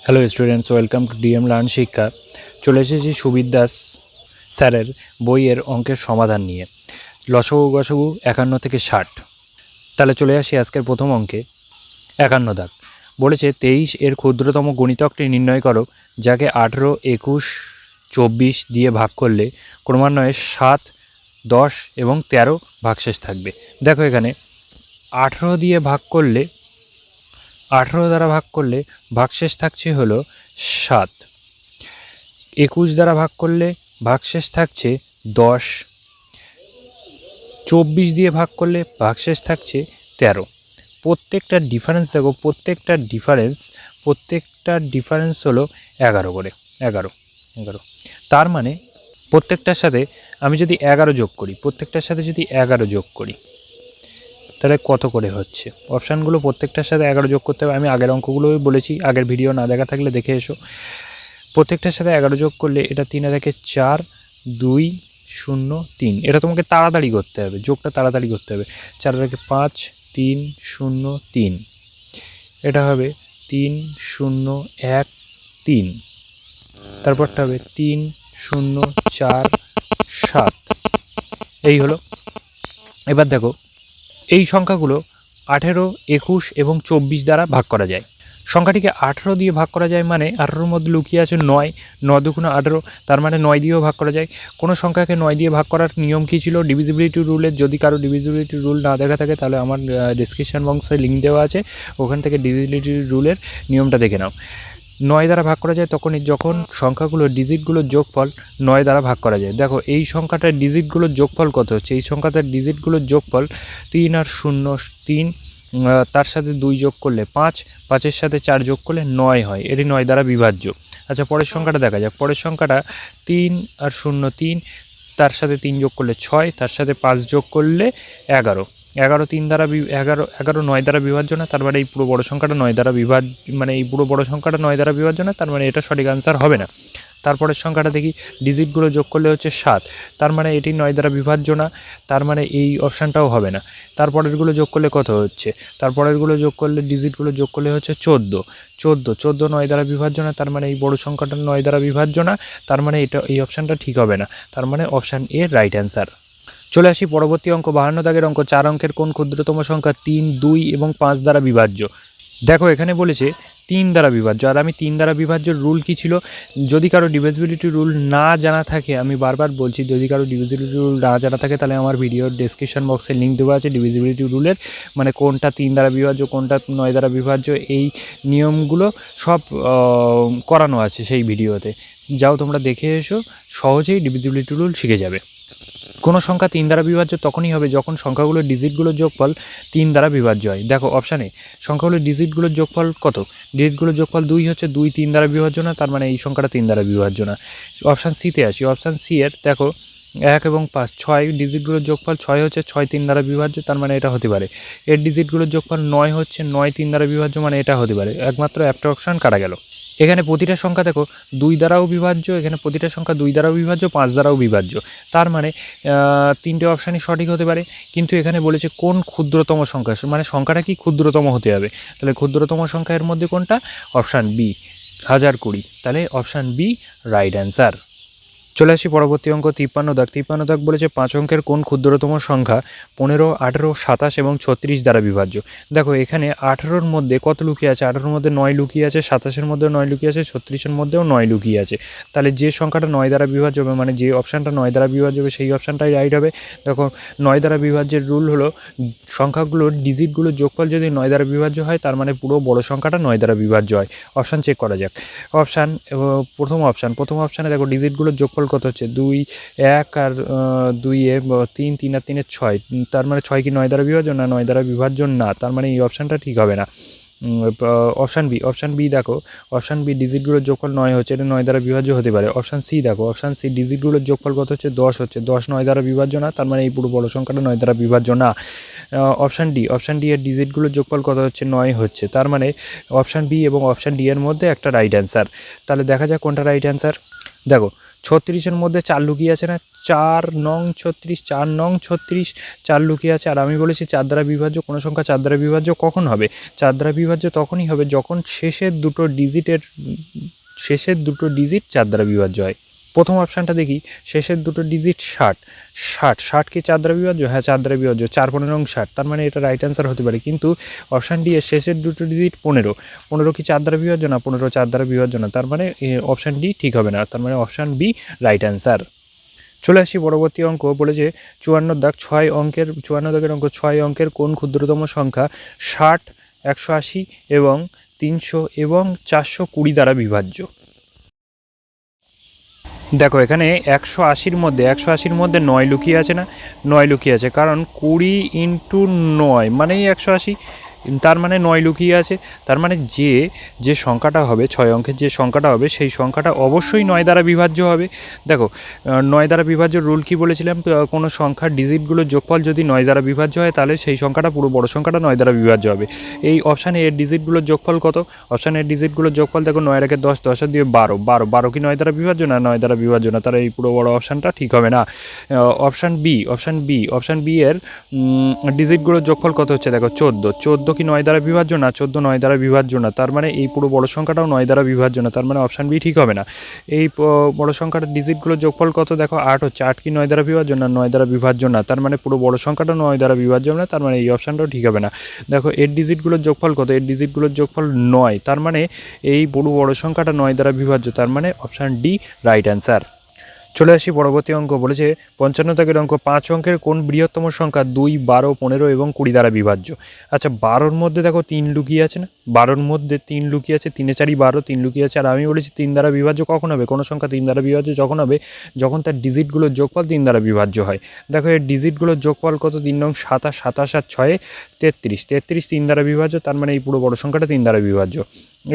Hello students, welcome to DM learn শিক্ষা। চলে এসেছি সুবির দাস স্যারের বইয়ের অঙ্কের সমাধান নিয়ে। লসাগু গসাগু 51 থেকে 60। তাহলে চলে আসি আজকের প্রথম অঙ্কে। 51 দাগ বলেছে 23 এর ক্ষুদ্রতম গণিতকটি নির্ণয় করো, যাকে 18, 21, 24 দিয়ে ভাগ করলে ক্রমান্বয়ে 7, 10 এবং 13 ভাগশেষ থাকবে। দেখো এখানে 18 দিয়ে ভাগ করলে 18 দ্বারা ভাগ করলে ভাগশেষ থাকছে হলো 7, 21 দ্বারা ভাগ করলে ভাগশেষ থাকছে 10, 24 দিয়ে ভাগ করলে ভাগশেষ থাকছে 13। প্রত্যেকটা ডিফারেন্স দেখো, প্রত্যেকটা ডিফারেন্স হলো 11 করে, 11। তার মানে প্রত্যেকটার সাথে আমি যদি 11 যোগ করি, তাহলে কত করে হচ্ছে? অপশানগুলো প্রত্যেকটার সাথে 11 যোগ করতে হবে। আমি আগের অঙ্কগুলোই বলেছি, আগের ভিডিও না দেখা থাকলে দেখে এসো। প্রত্যেকটার সাথে 11 যোগ করলে এটা 3 থেকে 4, 2, 0, 3। এটা তোমাকে তাড়াতাড়ি করতে হবে, যোগটা তাড়াতাড়ি করতে হবে। 4 থেকে 5, 3, 0, 3। এটা হবে 3, 0, 1, 3। তারপরটা হবে 3, 0, 4, 7। এই হলো। এবার দেখো এই সংখ্যাগুলো 18, 21 এবং 24 দ্বারা ভাগ করা যায়। সংখ্যাটিকে 18 দিয়ে ভাগ করা যায়, মানে 18-র মধ্যে লুকিয়ে আছে 9, 9 দুগুণে 18, তার মানে 9 দিয়েও ভাগ করা যায়। কোনো সংখ্যাকে 9 দিয়ে ভাগ করার নিয়ম কী ছিল? ডিভিজিবিলিটি রুলের। যদি কারো ডিভিজিবিলিটি রুল না দেখা থাকে তাহলে আমার ডিসক্রিপশন বক্সে লিঙ্ক দেওয়া আছে, ওখান থেকে ডিভিজিবিলিটি রুলের নিয়মটা দেখে নাও। 9 দ্বারা ভাগ করা যায় তখনই যখন সংখ্যাগুলোর ডিজিটগুলোর যোগফল 9 দ্বারা ভাগ করা যায়। দেখো এই সংখ্যাটার ডিজিটগুলোর যোগফল কত হচ্ছে? এই সংখ্যাটার ডিজিটগুলোর যোগফল 3 আর 0, 3, তার সাথে 2 যোগ করলে 5, 5-এর সাথে 4 যোগ করলে 9 হয়। এটি 9 দ্বারা বিভাজ্য। আচ্ছা, পরের সংখ্যাটা দেখা যাক। পরের সংখ্যাটা 3 আর 0, 3, তার সাথে 3 যোগ করলে 6, তার সাথে 5 যোগ করলে 11। 11 3 দ্বারা 11 9 দ্বারা বিভাজ্য না, তার মানে এই পুরো বড় সংখ্যাটা 9 দ্বারা বিভাজ্য না, তার মানে এটা সঠিক আনসার হবে না। তারপরের সংখ্যাটা দেখি, ডিজিটগুলো যোগ করলে হচ্ছে 7, তার মানে এটি 9 দ্বারা বিভাজ্য না, তার মানে এই অপশানটাও হবে না। তারপরেরগুলো যোগ করলে কত হচ্ছে? তারপরেরগুলো যোগ করলে ডিজিটগুলো যোগ করলে হচ্ছে 14 9 দ্বারা বিভাজ্য না, তার মানে এই বড় সংখ্যাটা 9 দ্বারা বিভাজ্য না, তার মানে এই অপশানটা ঠিক হবে না, তার মানে অপশান এ রাইট অ্যান্সার। চলে আসি পরবর্তী অঙ্ক। 52 দাগের অঙ্ক। 4 অঙ্কের কোন ক্ষুদ্রতম সংখ্যা 3, 2 এবং 5 দ্বারা বিভাজ্য? দেখো এখানে বলেছে 3 দ্বারা বিভাজ্য, আর আমি 3 দ্বারা বিভাজ্যর রুল কী ছিল? যদি কারো ডিভিজিবিলিটি রুল না জানা থাকে, আমি বারবার বলছি, যদি কারো ডিভিজিবিলিটি রুল না জানা থাকে তাহলে আমার ভিডিওর ডেসক্রিপশন বক্সে লিঙ্ক দেওয়া আছে ডিভিজিবিলিটি রুলের, মানে কোনটা 3 দ্বারা বিভাজ্য, কোনটা 9 দ্বারা বিভাজ্য, এই নিয়মগুলো সব করানো আছে সেই ভিডিওতে। যাও তোমরা দেখে এসো, সহজেই ডিভিজিবিলিটি রুল শিখে যাবে। কোনো সংখ্যা 3 দ্বারা বিভাজ্য তখনই হবে যখন সংখ্যাগুলোর ডিজিটগুলোর যোগফল 3 দ্বারা বিভাজ্য হয়। দেখো অপশানে সংখ্যাগুলোর ডিজিটগুলোর যোগফল কত? ডিজিটগুলোর যোগফল 2 হচ্ছে, 2 3 দ্বারা বিভাজ্য না, তার মানে এই সংখ্যাটা 3 দ্বারা বিভাজ্য না। অপশান সিতে আসি। অপশান সি এর দেখো 1 এবং 5, 6 ডিজিটগুলোর যোগফল 6 হচ্ছে, 6 3 দ্বারা বিভাজ্য, তার মানে এটা হতে পারে। এর ডিজিটগুলোর যোগফল 9 হচ্ছে, 9 3 দ্বারা বিভাজ্য, মানে এটা হতে পারে। একমাত্র একটা অপশান কাটা গেল। এখানে প্রতিটা সংখ্যা দেখো 2 দ্বারাও বিভাজ্য, এখানে প্রতিটা সংখ্যা 2 দ্বারাও বিভাজ্য, 5 দ্বারাও বিভাজ্য, তার মানে 3টে অপশানই সঠিক হতে পারে। কিন্তু এখানে বলেছে কোন ক্ষুদ্রতম সংখ্যা, মানে সংখ্যাটা কি ক্ষুদ্রতম হতে হবে। তাহলে ক্ষুদ্রতম সংখ্যা এর মধ্যে কোনটা? Option B, 1020। তাহলে অপশান বি রাইট অ্যান্সার। চলে আসি পরবর্তী অঙ্ক। 53 দাগ। 53 দাগ বলেছে 5 অঙ্কের কোন ক্ষুদ্রতম সংখ্যা 15, 18, 27 এবং 36 দ্বারা বিভাজ্য? দেখো এখানে 18-র মধ্যে কত লুকিয়ে আছে? 18-র মধ্যে 9 লুকিয়ে আছে, 27-এর মধ্যেও 9 লুকিয়ে আছে, 36-এর মধ্যেও 9 লুকিয়ে আছে। তাহলে যে সংখ্যাটা 9 দ্বারা বিভাজ্য হবে, মানে যে অপশানটা 9 দ্বারা বিভাজ্য হবে সেই অপশানটাই রাইট হবে। দেখো 9 দ্বারা বিভাজ্যের রুল হলো সংখ্যাগুলোর ডিজিটগুলোর যোগফল যদি 9 দ্বারা বিভাজ্য হয়, তার মানে পুরো বড় সংখ্যাটা 9 দ্বারা বিভাজ্য হয়। অপশান চেক করা যাক। অপশান প্রথম অপশানে দেখো ডিজিটগুলোর যোগফল কত হচ্ছে? 2 1 আর 2 এ 3 3 আর 3 এর 6, তার মানে 6 কি 9 দ্বারা বিভাজ্য না? 9 দ্বারা বিভাজ্য না, তার মানে এই অপশানটা ঠিক হবে না। অপশান বি দেখো, অপশান বি ডিজিটগুলোর যোগফল 9 হচ্ছে, এটা 9 দ্বারা বিভাজ্য হতে পারে। অপশান সি দেখো, অপশান সি ডিজিটগুলোর যোগফল কত হচ্ছে? 10 হচ্ছে, 10 9 দ্বারা বিভাজ্য না, তার মানে এই পুরো বড় সংখ্যাটা 9 দ্বারা বিভাজ্য না। অপশান ডি এর ডিজিটগুলোর যোগফল কত হচ্ছে? 9 হচ্ছে, তার মানে অপশান বি এবং অপশান ডি এর মধ্যে একটা রাইট অ্যান্সার। তাহলে দেখা যাক কোনটা রাইট অ্যান্সার। দেখো 36-এর মধ্যে 4 লুকিয়ে আছে না, 4 নং 36, 4 নং 36, 4 লুকিয়ে আছে। আর আমি বলেছি 4 দ্বারা বিভাজ্য কোনো সংখ্যা 4 দ্বারা বিভাজ্য কখন হবে? 4 দ্বারা বিভাজ্য তখনই হবে যখন শেষের দুটো ডিজিট 4 দ্বারা বিভাজ্য হয়। প্রথম অপশানটা দেখি, শেষের দুটো ডিজিট 60 কি 4 দ্বারা বিভাজ্য? হ্যাঁ 4 দ্বারা বিভাজ্য, 4 15 60, তার মানে এটা রাইট অ্যান্সার হতে পারে। কিন্তু অপশান ডি এর শেষের দুটো ডিজিট 15 কি 4 দ্বারা বিভাজ্য? না, 15 4 দ্বারা বিভাজ্য না, তার মানে অপশান ডি ঠিক হবে না, তার মানে অপশান বি রাইট অ্যান্সার। চলে আসি পরবর্তী অঙ্ক। বলেছে 54 দাগের অঙ্ক 6 অঙ্কের কোন ক্ষুদ্রতম সংখ্যা 60, 180 এবং 300 এবং 420 দ্বারা বিভাজ্য? দেখো এখানে 180-র মধ্যে 9 লুকিয়ে আছে না, 9 লুকিয়ে আছে, কারণ 20 × 9 মানেই 180, তার মানে 9 লুকিয়ে আছে। তার মানে যে সংখ্যাটা হবে 6 অঙ্কের যে সংখ্যাটা হবে সেই সংখ্যাটা অবশ্যই 9 দ্বারা বিভাজ্য হবে। দেখো 9 দ্বারা বিভাজ্য রুল কি বলেছিলাম, কোনো সংখ্যার ডিজিটগুলোর যোগফল যদি 9 দ্বারা বিভাজ্য হয় তাহলে সেই সংখ্যাটা পুরো বড় সংখ্যাটা 9 দ্বারা বিভাজ্য হবে। এই অপশানে এর ডিজিটগুলোর যোগফল কত? অপশানের ডিজিটগুলোর যোগফল দেখো 9 এর 10, 10 এর 2 12 কি 9 দ্বারা বিভাজ্য? না, 9 দ্বারা বিভাজ্য না, তার এই পুরো বড় অপশানটা ঠিক হবে না। অপশান বি এর ডিজিটগুলোর যোগফল কত হচ্ছে? দেখো 14 কি 9 দ্বারা বিভাজ্য? না, 14 9 দ্বারা বিভাজ্য না, তার মানে এই পুরো বড় সংখ্যাটাও 9 দ্বারা বিভাজ্য না, তার মানে অপশান বি ঠিক হবে না। এই বড় সংখ্যাটার ডিজিটগুলোর যোগফল কত? দেখো 8 হচ্ছে, 8 কি 9 দ্বারা বিভাজ্য? না, 9 দ্বারা বিভাজ্য না, তার মানে পুরো বড় সংখ্যাটা 9 দ্বারা বিভাজ্য না, তার মানে এই অপশানটাও ঠিক হবে না। দেখো এর ডিজিটগুলোর যোগফল কত? এর ডিজিটগুলোর যোগফল 9, তার মানে এই পুরো বড় সংখ্যাটা 9 দ্বারা বিভাজ্য, তার মানে অপশান ডি রাইট অ্যান্সার। চলে আসি পরবর্তী অঙ্ক। বলেছে 55 দাগের অঙ্ক 5 অঙ্কের কোন বৃহত্তম সংখ্যা 2, 12, 15 এবং 20 দ্বারা বিভাজ্য? আচ্ছা 12-র মধ্যে দেখো 3 লুকিয়ে আছে না, 12-র মধ্যে 3 লুকিয়ে আছে, 3 4 12, 3 লুকিয়ে আছে। আর আমি বলেছি 3 দ্বারা বিভাজ্য কখন হবে? কোনো সংখ্যা 3 দ্বারা বিভাজ্য যখন হবে যখন তার ডিজিটগুলোর যোগফল 3 দ্বারা বিভাজ্য হয়। দেখো এর ডিজিটগুলোর যোগফল কত? 3 নং 27, 27 আর 6 33, 33 3 দ্বারা বিভাজ্য, তার মানে এই পুরো বড় সংখ্যাটা 3 দ্বারা বিভাজ্য।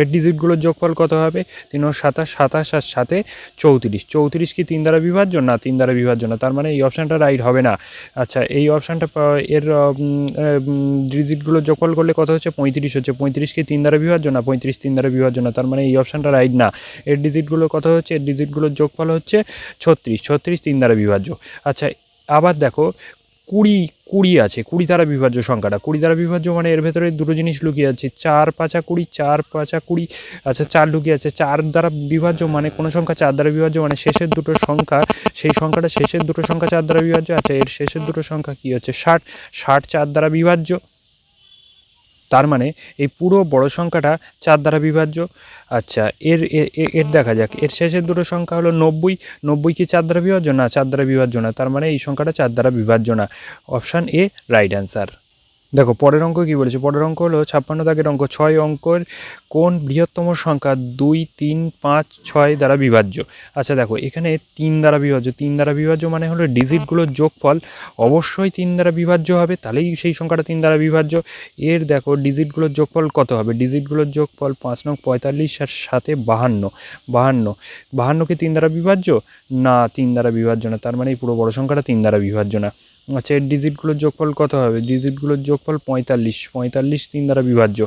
এর ডিজিটগুলোর যোগফল কত হবে? 3 নং 27, 27 আর 7 34, 34 কি 3 দ্বারা বিভাজ্য? না, 3 দ্বারা বিভাজ্য না, তার মানে এই অপশানটা রাইট হবে না। আচ্ছা এই অপশানটা এর ডিজিটগুলোর যোগফল করলে কত হচ্ছে? 35 হচ্ছে, 35 কি 3 দ্বারা বিভাজ্য? না, 35 3 দ্বারা বিভাজ্য না, তার মানে এই অপশানটা রাইট না। এর ডিজিটগুলো কত হচ্ছে? এর ডিজিটগুলোর যোগফল হচ্ছে 36, 36 3 দ্বারা বিভাজ্য। আচ্ছা আবার দেখো 20 আছে, 20 দ্বারা বিভাজ্য সংখ্যাটা, 20 দ্বারা বিভাজ্য মানে এর ভেতরে দুটো জিনিস লুকিয়ে আছে, 4 5 20, 4 5 20। আচ্ছা 4 লুকিয়ে আছে, 4 দ্বারা বিভাজ্য মানে কোনো সংখ্যা 4 দ্বারা বিভাজ্য মানে শেষের দুটো সংখ্যা, সেই সংখ্যাটা শেষের দুটো সংখ্যা 4 দ্বারা বিভাজ্য। আচ্ছা এর শেষের দুটো সংখ্যা কি হচ্ছে? 60, 60 4 দ্বারা বিভাজ্য, তার মানে এই পুরো বড় সংখ্যাটা 4 দ্বারা বিভাজ্য। আচ্ছা এর দেখা যাক, এর শেষের দুটো সংখ্যা হলো 90, 90 কি 4 দ্বারা বিভাজ্য? না, 4 দ্বারা বিভাজ্য না, তার মানে এই সংখ্যাটা 4 দ্বারা বিভাজ্য না, অপশান এ রাইট অ্যান্সার। দেখো পরের অঙ্ক কী বলেছে, পরের অঙ্ক হলো 56 দাগের অঙ্ক 6 অঙ্কের কোন বৃহত্তম সংখ্যা 2, 3, 5, 6 দ্বারা বিভাজ্য? আচ্ছা দেখো এখানে 3 দ্বারা বিভাজ্য, 3 দ্বারা বিভাজ্য মানে হলো ডিজিটগুলোর যোগফল অবশ্যই 3 দ্বারা বিভাজ্য হবে, তাহলেই সেই সংখ্যাটা 3 দ্বারা বিভাজ্য। এর দেখো ডিজিটগুলোর যোগফল কত হবে? ডিজিটগুলোর যোগফল 5 নং 45 আর 7 52, 52 কি 3 দ্বারা বিভাজ্য? না, 3 দ্বারা বিভাজ্য না, তার মানে এই পুরো বড় সংখ্যাটা 3 দ্বারা বিভাজ্য না। আচ্ছা এর ডিজিটগুলোর যোগফল কত হবে? ডিজিটগুলোর যোগফল 45, 45 3 দ্বারা বিভাজ্য।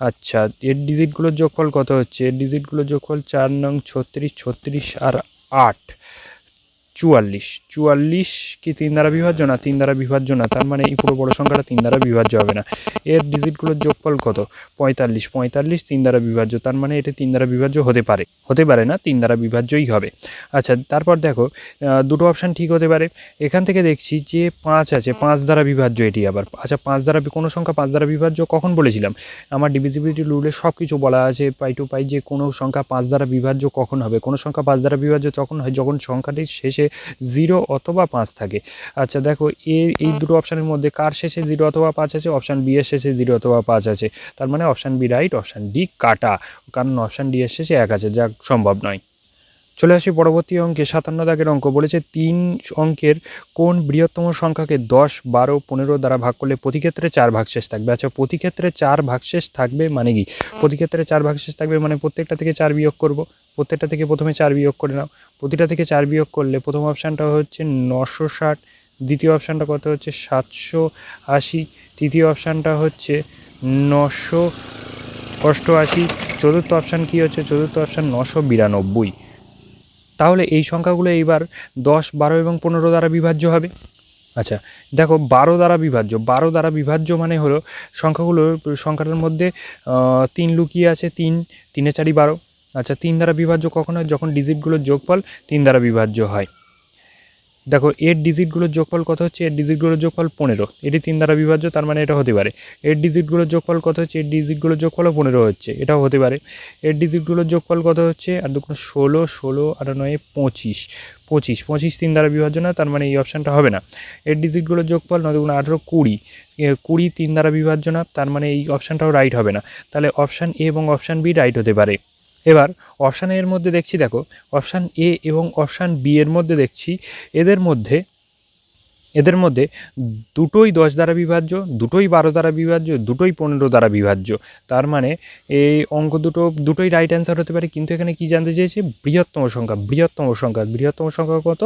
আচ্ছা এর ডিজিটগুলোর যোগফল কত হচ্ছে? এর ডিজিটগুলোর যোগফল 4 নং 36, 36 আর 8 44, 44 কি 3 দ্বারা বিভাজ্য? না, 3 দ্বারা বিভাজ্য না, তার মানে এই পুরো বড় সংখ্যাটা 3 দ্বারা বিভাজ্য হবে না। এর ডিজিটগুলোর যোগফল কত? 45, 45 3 দ্বারা বিভাজ্য, তার মানে এটা 3 দ্বারা বিভাজ্য হতে পারে না, 3 দ্বারা বিভাজ্যই হবে। আচ্ছা তারপর দেখো দুটো অপশান ঠিক হতে পারে। এখান থেকে দেখছি যে 5 আছে, 5 দ্বারা বিভাজ্য এটি আবার। আচ্ছা 5 দ্বারা কোনো সংখ্যা 5 দ্বারা বিভাজ্য কখন বলেছিলাম? আমার ডিভিজিবিলিটি রুলে সব কিছু বলা আছে পাই টু পাই, যে কোনো সংখ্যা 5 দ্বারা বিভাজ্য কখন হবে। কোনো সংখ্যা 5 দ্বারা বিভাজ্য তখন হয় যখন সংখ্যাটির শেষে 0 অথবা 5 থাকে। আচ্ছা দেখো এই দুটো অপশানের মধ্যে কার শেষে 0 অথবা 5 আছে? অপশান বি এর শেষে 0 অথবা 5 আছে, তার মানে option B right, option D কাটা, কারণ অপশান ডি এর শেষে 1 আছে, যা সম্ভব নয়। চলে আসি পরবর্তী অঙ্কে 57 দাগের অঙ্ক। বলেছে 3 অঙ্কের কোন বৃহত্তম সংখ্যাকে 10, 12, 15 দ্বারা ভাগ করলে প্রতিক্ষেত্রে 4 ভাগশেষ থাকবে? আচ্ছা প্রতিক্ষেত্রে 4 ভাগশেষ থাকবে মানে কি? প্রতিক্ষেত্রে 4 ভাগশেষ থাকবে মানে প্রত্যেকটা থেকে 4 বিয়োগ করব, প্রত্যেকটা থেকে প্রথমে 4 বিয়োগ করে নাও। প্রতিটা থেকে 4 বিয়োগ করলে প্রথম অপশানটা হচ্ছে 960, দ্বিতীয় অপশানটা কত হচ্ছে 780, তৃতীয় অপশানটা হচ্ছে 988, চতুর্থ অপশান কী হচ্ছে? চতুর্থ অপশান 992। তাহলে এই সংখ্যাগুলো এইবার 10, 12 এবং 15 দ্বারা বিভাজ্য হবে। আচ্ছা দেখো 12 দ্বারা বিভাজ্য, 12 দ্বারা বিভাজ্য মানে হলো সংখ্যাটার মধ্যে 3 লুকিয়ে আছে, 3, 3 4 12। আচ্ছা 3 দ্বারা বিভাজ্য কখন হয়? যখন ডিজিটগুলোর যোগফল 3 দ্বারা বিভাজ্য হয়। দেখো এর ডিজিটগুলোর যোগফল কত হচ্ছে? এর ডিজিটগুলোর যোগফল 15, এটি 3 দ্বারা বিভাজ্য, তার মানে এটা হতে পারে। এর ডিজিটগুলোর যোগফল কত হচ্ছে? এর ডিজিটগুলোর যোগফলও 15 হচ্ছে, এটাও হতে পারে। এর ডিজিটগুলোর যোগফল কত হচ্ছে? আর দুগুণ 16, 16 আর 9 25, 25, 25 3 দ্বারা বিভাজ্য না, তার মানে এই অপশানটা হবে না। এর ডিজিটগুলোর যোগফল 9 দুগুণ 18, 20, 20 3 দ্বারা বিভাজ্য না, তার মানে এই অপশানটাও রাইট হবে না। তাহলে অপশান এ এবং অপশান বি রাইট হতে পারে। এবার অপশান এর মধ্যে দেখছি, দেখো অপশান এ এবং অপশান বি এর মধ্যে দেখছি এদের মধ্যে দুটোই 10 দ্বারা বিভাজ্য, দুটোই 12 দ্বারা বিভাজ্য, দুটোই 15 দ্বারা বিভাজ্য। তার মানে এই অঙ্ক দুটোই রাইট অ্যান্সার হতে পারে। কিন্তু এখানে কি জানতে চেয়েছে? বৃহত্তম সংখ্যা কত?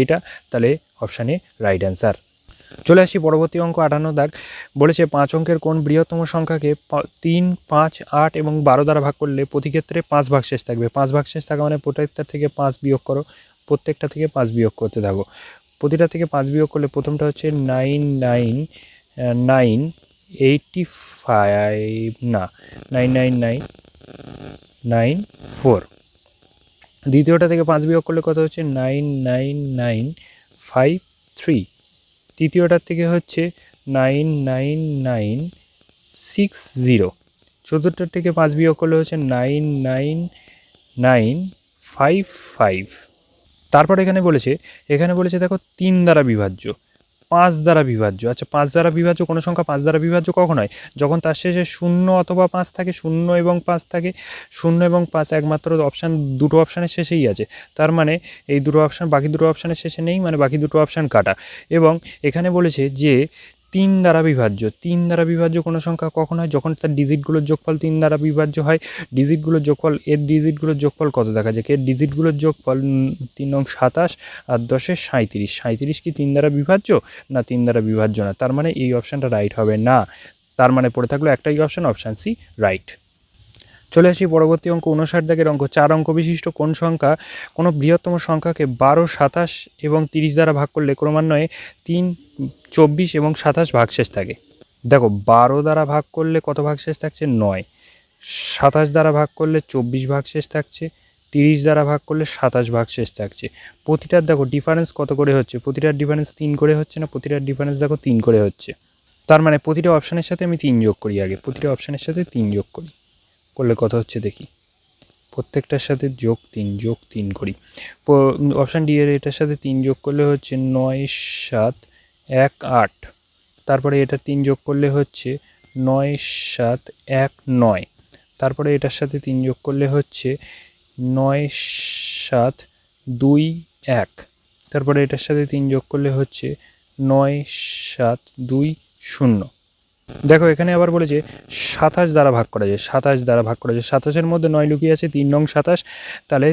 এইটা, তাহলে অপশানে রাইট অ্যান্সার। চলে আসি পরবর্তী অঙ্ক 58 দাগ। বলেছে 5 অঙ্কের কোন বৃহত্তম সংখ্যাকে 3, 5, 8 এবং 12 দ্বারা ভাগ করলে প্রতি ক্ষেত্রে 5 ভাগশেষ থাকবে। 5 ভাগশেষ থাকা মানে প্রত্যেকটা থেকে 5 বিয়োগ করো, প্রত্যেকটা থেকে 5 বিয়োগ করতে থাকো। প্রতিটা থেকে 5 বিয়োগ করলে প্রথমটা হচ্ছে 99985, না 999994। দ্বিতীয়টা থেকে 5 বিয়োগ করলে কত হচ্ছে? 99953। তৃতীয়টার থেকে হচ্ছে 99960। চতুর্থটার থেকে 5 বিয়োগ করলে হচ্ছে 99955। তারপর এখানে বলেছে দেখো 3 দ্বারা বিভাজ্য, 5 দ্বারা বিভাজ্য। আচ্ছা 5 দ্বারা বিভাজ্য কোনো সংখ্যা 5 দ্বারা বিভাজ্য কখন হয়? যখন তার শেষে 0 অথবা 5 থাকে, 0 এবং 5 থাকে। 0 এবং 5 একমাত্র অপশান, দুটো অপশানের শেষেই আছে। তার মানে এই দুটো অপশান, বাকি দুটো অপশানের শেষে নেই, মানে বাকি দুটো অপশান কাটা। এবং এখানে বলেছে যে 3 দ্বারা বিভাজ্য কোনো সংখ্যা কখন হয়? যখন তার ডিজিটগুলোর যোগফল 3 দ্বারা বিভাজ্য হয়। এর ডিজিটগুলোর যোগফল কত দেখা যায়? এর ডিজিটগুলোর যোগফল 3 নং 27 আর 10 37। 37 কি 3 দ্বারা বিভাজ্য? না 3 দ্বারা বিভাজ্য না, তার মানে এই অপশানটা রাইট হবে না। তার মানে পড়ে থাকলো একটাই অপশান, অপশান সি রাইট। চলে আসি পরবর্তী অঙ্ক 59 দাগের অঙ্ক। 4 অঙ্ক বিশিষ্ট কোন সংখ্যা কোনো বৃহত্তম সংখ্যাকে 12, 27 এবং 30 দ্বারা ভাগ করলে ক্রমান্বয়ে 3, 24 এবং 27 ভাগশেষ থাকে? দেখো 12 দ্বারা ভাগ করলে কত ভাগশেষ থাকছে? 9। 27 দ্বারা ভাগ করলে 24 ভাগশেষ থাকছে। 30 দ্বারা ভাগ করলে 27 ভাগশেষ থাকছে। প্রতিটার দেখো ডিফারেন্স কত করে হচ্ছে? প্রতিটার ডিফারেন্স 3 করে হচ্ছে না? প্রতিটার ডিফারেন্স দেখো 3 করে হচ্ছে। তার মানে প্রতিটা অপশানের সাথে আমি 3 যোগ করি। আগে প্রতিটা অপশানের সাথে 3 যোগ করি, করলে কত হচ্ছে দেখি। প্রত্যেকটার সাথে যোগ 3 করি। অপশান ডি এর এটার সাথে 3 যোগ করলে হচ্ছে 9, 7, 1, 8। তারপরে এটার 3 যোগ করলে হচ্ছে 9, 7, 1, 9। তারপরে এটার সাথে 3 যোগ করলে হচ্ছে 9, 7, 2, 1। তারপরে এটার সাথে 3 যোগ করলে হচ্ছে 9, 7, 2, 0। দেখো এখানে আবার বলেছে 27 দ্বারা ভাগ করা যায়। 27-এর মধ্যে 9 লুকিয়ে আছে, 3 নং 27। তাহলে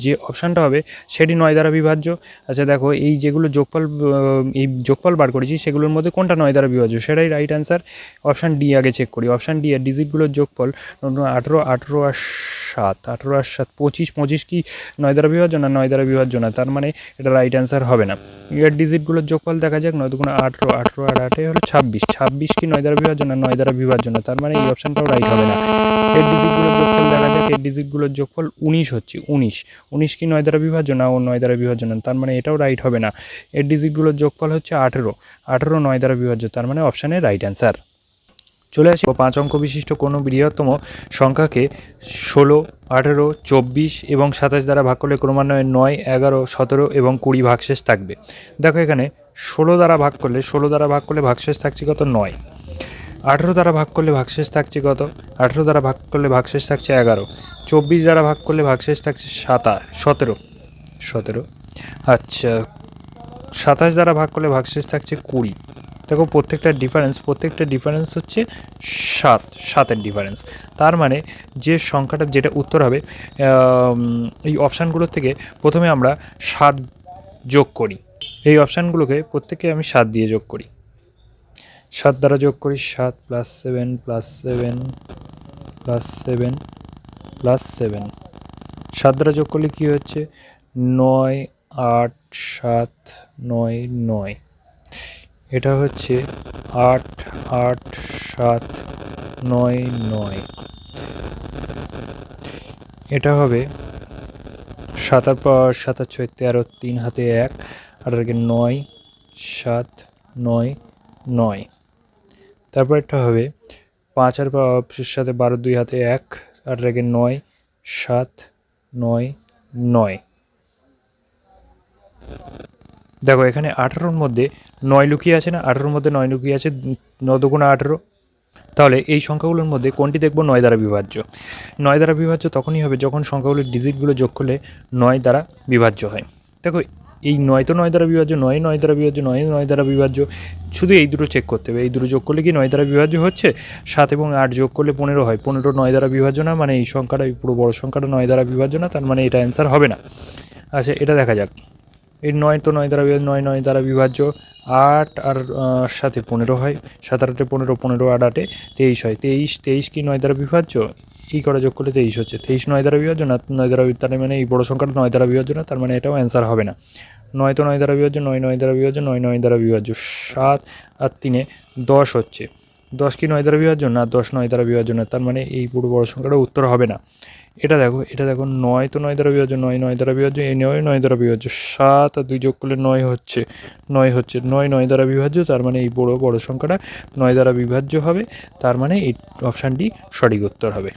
যে অপশানটা হবে সেটি 9 দ্বারা বিভাজ্য। আচ্ছা দেখো এই যেগুলো যোগফল বার করেছি সেগুলোর মধ্যে কোনটা 9 দ্বারা বিভাজ্য, সেটাই রাইট অ্যান্সার। অপশান ডি আগে চেক করি। অপশান ডি এর ডিজিটগুলোর যোগফল 18, 18 আর 7, 18 আর 7 25, 25 কি 9 দ্বারা বিভাজ্য না? 9 দ্বারা বিভাজ্য না, তার মানে এটা রাইট অ্যান্সার হবে না। এর ডিজিটগুলোর যোগফল দেখা যাক। 9 দুগুণ 18, 18 আর 8 হলো 26, 26 কি 9 দ্বারা বিভাজ্য না? 9 দ্বারা বিভাজ্য না, তার মানে এই অপশানটাও রাইট হবে না। এর ডিজিটগুলোর যোগফল দেখা যাক। এর ডিজিটগুলোর যোগফল 19 হচ্ছে। 19 কি 9 দ্বারা বিভাজ্য না? ও 9 দ্বারা বিভাজ্য না, তার মানে এটাও রাইট হবে না। এর ডিজিটগুলোর যোগফল হচ্ছে 18, 18 9 দ্বারা বিভাজ্য, তার মানে অপশানে রাইট অ্যান্সার। চলে আসি 5 অঙ্ক বিশিষ্ট কোনো বৃহত্তম সংখ্যাকে 16, 18, 24 এবং 27 দ্বারা ভাগ করলে ক্রমান্বয়ে 9, 11, 17 এবং 20 ভাগশেষ থাকবে। দেখো এখানে 16 দ্বারা ভাগ করলে ভাগশেষ থাকছে কত? 9। 18 দ্বারা ভাগ করলে ভাগশেষ থাকছে কত? 18 দ্বারা ভাগ করলে ভাগশেষ থাকছে 11। 24 দ্বারা ভাগ করলে ভাগশেষ থাকছে 17। আচ্ছা 27 দ্বারা ভাগ করলে ভাগশেষ থাকছে 20। দেখো প্রত্যেকটা ডিফারেন্স হচ্ছে 7-7-এর ডিফারেন্স। তার মানে যে সংখ্যাটা, যেটা উত্তর হবে, এই অপশানগুলোর থেকে প্রথমে আমরা 7 যোগ করি। এই অপশানগুলোকে প্রত্যেককে আমি 7 দিয়ে যোগ করি। 7 দ্বারা যোগ করি 7 + 7 + 7 + 7 + 7 7 দ্বারা যোগ করলে কী হচ্ছে 9 8 7 9 9, এটা হচ্ছে 8 8 7 9 9, এটা হবে 7 আর 7 আর 6 13, 3 হাতে 1 আর আগে 9 7 9 9, তারপর এটা হবে 5 আর 7 12, 2 হাতে 1 আর আগে 9 7 9 9। দেখো এখানে 18-র মধ্যে 9 লুকিয়ে আছে না, 18-র মধ্যে 9 লুকিয়ে আছে, 9 দুগুণে 18। তাহলে এই সংখ্যাগুলোর মধ্যে কোনটি দেখব 9 দ্বারা বিভাজ্য? 9 দ্বারা বিভাজ্য তখনই হবে যখন সংখ্যাগুলোর ডিজিটগুলো যোগ করলে 9 দ্বারা বিভাজ্য হয়। দেখো এই 9 তো 9 দ্বারা বিভাজ্য, 9 9 দ্বারা বিভাজ্য, 9 9 দ্বারা বিভাজ্য, শুধু এই দুটো চেক করতে হবে। এই দুটো যোগ করলে কি 9 দ্বারা বিভাজ্য হচ্ছে? 7 এবং 8 যোগ করলে 15 হয়, 15 9 দ্বারা বিভাজ্য না, মানে এই সংখ্যাটা, এই পুরো বড় সংখ্যাটা 9 দ্বারা বিভাজ্য না, তার মানে এটা অ্যান্সার হবে না। আচ্ছা এটা দেখা যাক। এই 9 তো 9 দ্বারা 9 9 দ্বারা বিভাজ্য, 8 আর 7 15 হয়, 7 আর 8 15, 15 আর 8 23 হয়, 23 কি 9 দ্বারা বিভাজ্য? এই করে যোগ করলে 23 হচ্ছে, 23 9 দ্বারা বিভাজ্য না, 9 দ্বারা, তার মানে এই বড় সংখ্যাটা 9 দ্বারা বিভাজ্য না, তার মানে এটাও অ্যান্সার হবে না। 9 তো 9 দ্বারা বিভাজ্য, 9 9 দ্বারা বিভাজ্য, 9 9 দ্বারা বিভাজ্য, 7 আর 3 10 হচ্ছে, 10 কি 9 দ্বারা বিভাজ্য না, 10 9 দ্বারা বিভাজ্য না, তার মানে এই পুরো বড় সংখ্যাটা উত্তর হবে না। এটা দেখো, এটা দেখো 9 তো 9 দ্বারা বিভাজ্য, 9 9 দ্বারা বিভাজ্য, এই 9 9 দ্বারা বিভাজ্য, 7 আর 2 যোগ করলে 9 হচ্ছে, 9 হচ্ছে, 9 9 দ্বারা বিভাজ্য, তার মানে এই বড় সংখ্যাটা 9 দ্বারা বিভাজ্য হবে, তার মানে এই অপশানটি সঠিক উত্তর হবে।